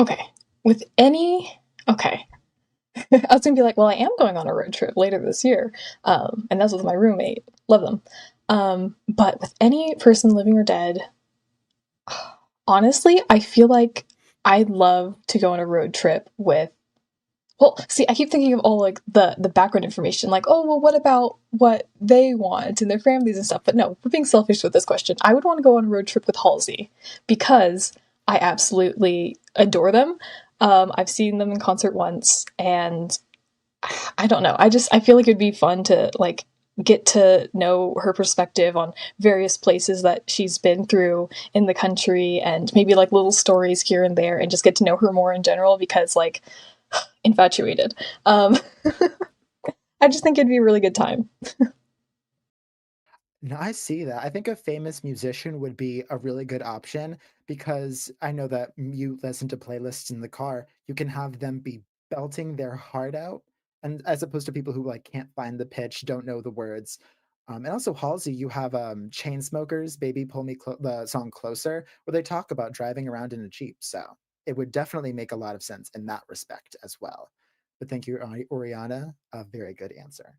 Okay. With any. Okay. I was gonna be like, well, I am going on a road trip later this year, and that's with my roommate. Love them. But with any person living or dead, honestly, I feel like I'd love to go on a road trip with. Well, see, I keep thinking of all like the background information, like, oh, well, what about what they want and their families and stuff? But no, we're being selfish with this question. I would want to go on a road trip with Halsey because I absolutely adore them. I've seen them in concert once, and I don't know. I feel like it'd be fun to like get to know her perspective on various places that she's been through in the country and maybe like little stories here and there and just get to know her more in general because like infatuated. I just think it'd be a really good time. No, I see that. I think a famous musician would be a really good option because I know that you listen to playlists in the car. You can have them be belting their heart out, and as opposed to people who like can't find the pitch, don't know the words. And also Halsey, you have Chainsmokers, "Baby Pull Me," the song "Closer," where they talk about driving around in a Jeep. So it would definitely make a lot of sense in that respect as well. But thank you, Oriana. A very good answer.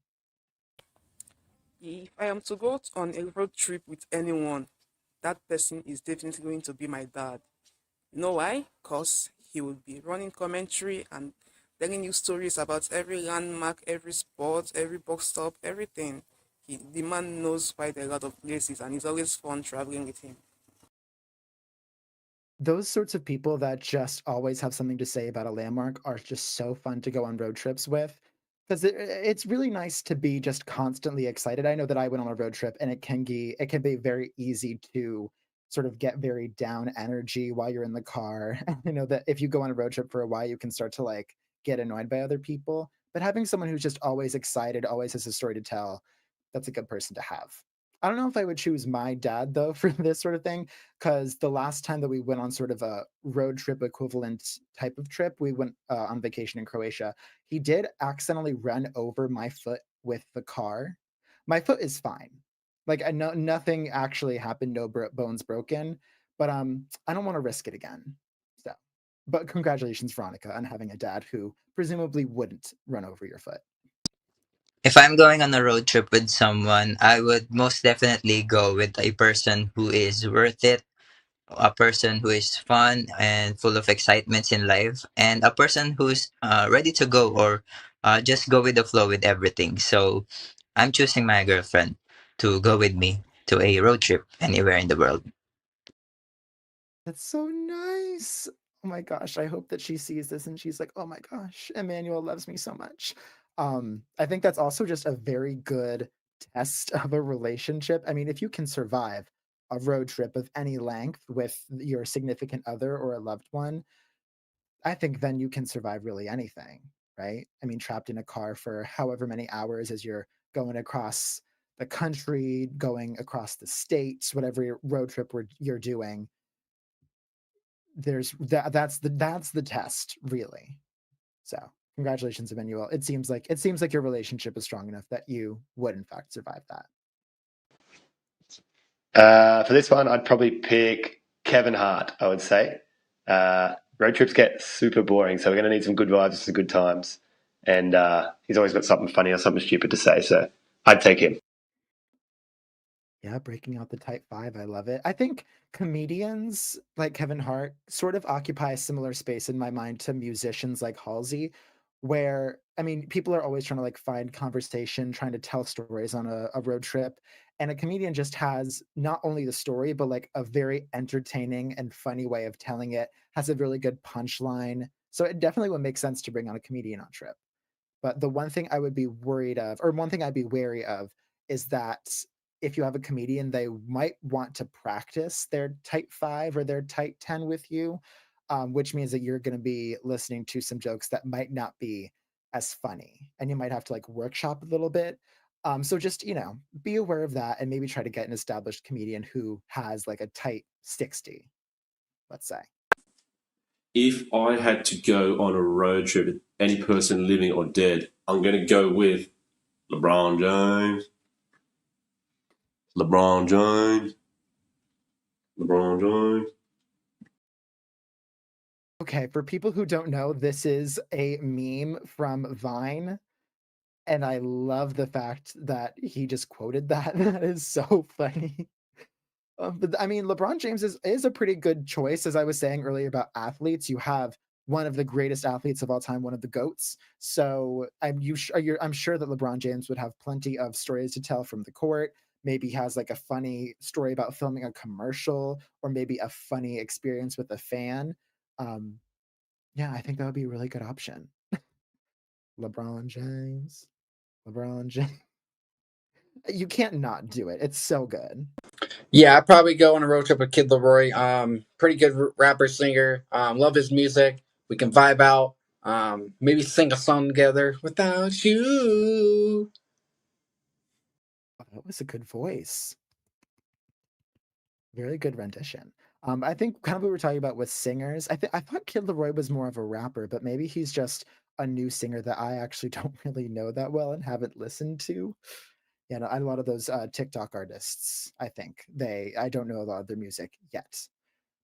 If I am to go on a road trip with anyone, that person is definitely going to be my dad. You know why? Because he will be running commentary and telling you stories about every landmark, every spot, every box stop, everything. The man knows quite a lot of places and it's always fun traveling with him. Those sorts of people that just always have something to say about a landmark are just so fun to go on road trips with because it's really nice to be just constantly excited. I know that I went on a road trip and it can be very easy to sort of get very down energy while you're in the car. I know that if you go on a road trip for a while, you can start to like get annoyed by other people. But having someone who's just always excited, always has a story to tell, that's a good person to have. I don't know if I would choose my dad though for this sort of thing because the last time that we went on sort of a road trip equivalent type of trip, we went on vacation in Croatia. He did accidentally run over my foot with the car. My foot is fine. Like I know nothing actually happened, no bones broken, but I don't want to risk it again. So, but congratulations, Veronica, on having a dad who presumably wouldn't run over your foot. If I'm going on a road trip with someone, I would most definitely go with a person who is worth it, a person who is fun and full of excitements in life, and a person who's ready to go or just go with the flow with everything. So I'm choosing my girlfriend to go with me to a road trip anywhere in the world. That's so nice. Oh my gosh, I hope that she sees this and she's like, "Oh my gosh, Emmanuel loves me so much." I think that's also just a very good test of a relationship. I mean, if you can survive a road trip of any length with your significant other or a loved one, I think then you can survive really anything, right? I mean, trapped in a car for however many hours as you're going across the country, going across the states, whatever your road trip you're doing, that's the test really. So congratulations, Emmanuel. It seems like your relationship is strong enough that you would in fact survive that. For this one, I'd probably pick Kevin Hart, I would say. Road trips get super boring, so we're going to need some good vibes, some good times. And he's always got something funny or something stupid to say, so I'd take him. Yeah, breaking out the type five, I love it. I think comedians like Kevin Hart sort of occupy a similar space in my mind to musicians like Halsey, where I mean, people are always trying to like find conversation, trying to tell stories on a road trip. And a comedian just has not only the story, but like a very entertaining and funny way of telling it, has a really good punchline. So it definitely would make sense to bring on a comedian on trip. But the one thing I would be worried of, or one thing I'd be wary of, is that if you have a comedian, they might want to practice their type five or their type 10 with you, which means that you're going to be listening to some jokes that might not be as funny. And you might have to like workshop a little bit. So just, be aware of that and maybe try to get an established comedian who has like a tight 60, let's say. If I had to go on a road trip with any person living or dead, I'm going to go with LeBron James. LeBron James. LeBron James. Okay, for people who don't know, this is a meme from Vine, and I love the fact that he just quoted that. That is so funny. But I mean, LeBron James is a pretty good choice. As I was saying earlier about athletes, you have one of the greatest athletes of all time, one of the goats. So I'm sure that LeBron James would have plenty of stories to tell from the court. Maybe he has like a funny story about filming a commercial, or maybe a funny experience with a fan. Um, yeah, I think that would be a really good option. LeBron James, LeBron James. You can't not do it. It's so good. Yeah, I'd probably go on a road trip with Kid Leroy. Pretty good rapper, singer. Love his music. We can vibe out. Maybe sing a song together. Without you. Oh, that was a good voice. Very good rendition. I think kind of what we were talking about with singers. I thought Kid Leroy was more of a rapper, but maybe he's just a new singer that I actually don't really know that well and haven't listened to. Yeah, no, a lot of those TikTok artists, I don't know a lot of their music yet.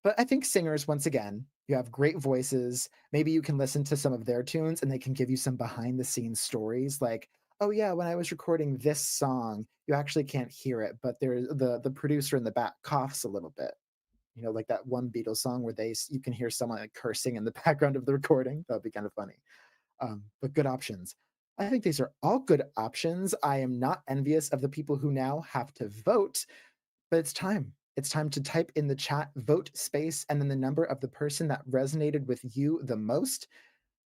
But I think singers, once again, you have great voices. Maybe you can listen to some of their tunes and they can give you some behind the scenes stories like, oh yeah, when I was recording this song, you actually can't hear it, but there's the producer in the back coughs a little bit. You know, like that one Beatles song where you can hear someone like cursing in the background of the recording. That would be kind of funny. But good options. I think these are all good options. I am not envious of the people who now have to vote, but it's time. It's time to type in the chat vote space and then the number of the person that resonated with you the most,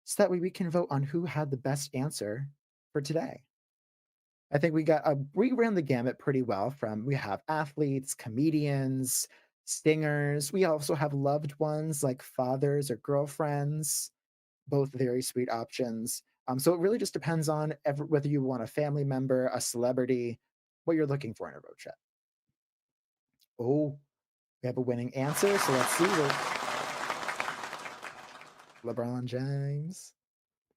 so that way we can vote on who had the best answer for today. I think we ran the gamut pretty well. We have athletes, comedians, singers. We also have loved ones like fathers or girlfriends, both very sweet options. So it really just depends on whether you want a family member, a celebrity, what you're looking for in a road trip. Oh, we have a winning answer, so let's see. LeBron James.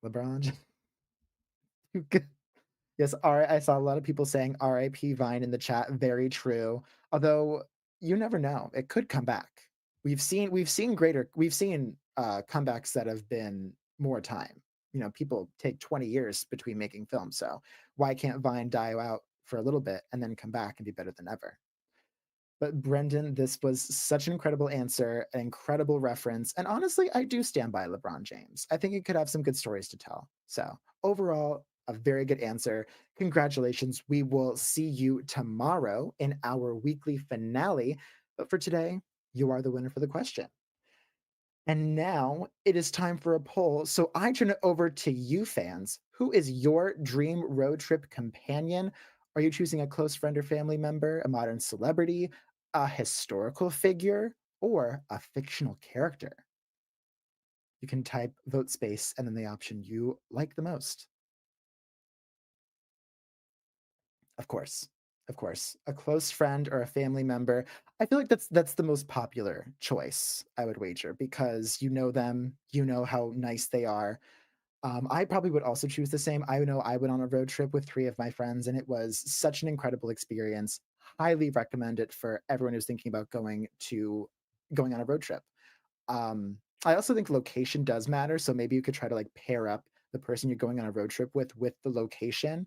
LeBron James. Yes, I saw a lot of people saying RIP Vine in the chat. Very true. Although you never know, it could come back. We've seen comebacks that have been more time. You know, people take 20 years between making films, so why can't Vine die out for a little bit and then come back and be better than ever? But Brendan, this was such an incredible answer, an incredible reference. And honestly, I do stand by LeBron James. I think he could have some good stories to tell. So overall, a very good answer. Congratulations. We will see you tomorrow in our weekly finale. But for today, you are the winner for the question. And now it is time for a poll. So I turn it over to you, fans. Who is your dream road trip companion? Are you choosing a close friend or family member, a modern celebrity, a historical figure, or a fictional character? You can type vote space and then the option you like the most. Of course. Of course. A close friend or a family member. I feel like that's the most popular choice, I would wager, because you know them, you know how nice they are. I probably would also choose the same. I know I went on a road trip with 3 of my friends, and it was such an incredible experience. Highly recommend it for everyone who's thinking about going on a road trip. I also think location does matter, so maybe you could try to like pair up the person you're going on a road trip with the location.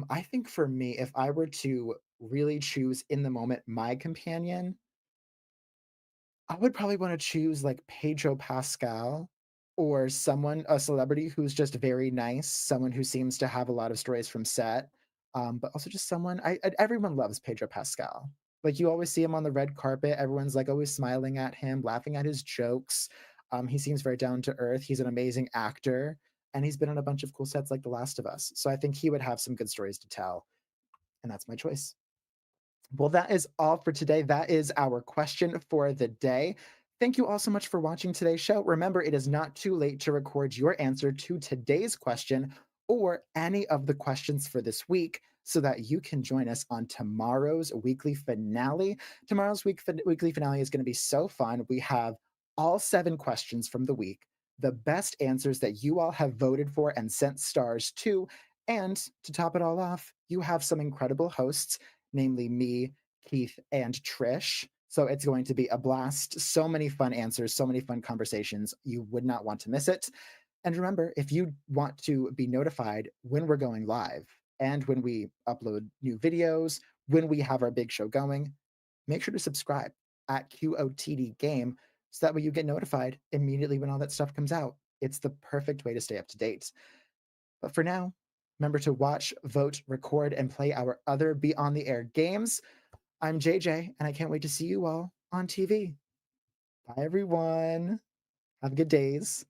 I think for me, if I were to really choose in the moment my companion, I would probably wanna choose, like, Pedro Pascal or a celebrity who's just very nice, someone who seems to have a lot of stories from set, but also just someone everyone loves Pedro Pascal. Like, you always see him on the red carpet, everyone's, like, always smiling at him, laughing at his jokes. He seems very down to earth, he's an amazing actor, and he's been on a bunch of cool sets like The Last of Us, so I think he would have some good stories to tell, and that's my choice. Well, that is all for today. That is our question for the day. Thank you all so much for watching today's show. Remember, it is not too late to record your answer to today's question or any of the questions for this week so that you can join us on tomorrow's weekly finale. Tomorrow's weekly finale is going to be so fun. We have all 7 questions from the week, the best answers that you all have voted for and sent stars to. And to top it all off, you have some incredible hosts, namely me, Keith, and Trish. So it's going to be a blast. So many fun answers, so many fun conversations. You would not want to miss it. And remember, if you want to be notified when we're going live and when we upload new videos, when we have our big show going, make sure to subscribe at QOTD Game so that way you get notified immediately when all that stuff comes out. It's the perfect way to stay up to date. But for now, remember to watch, vote, record, and play our other Be On the Air games. I'm JJ, and I can't wait to see you all on TV. Bye, everyone. Have good days.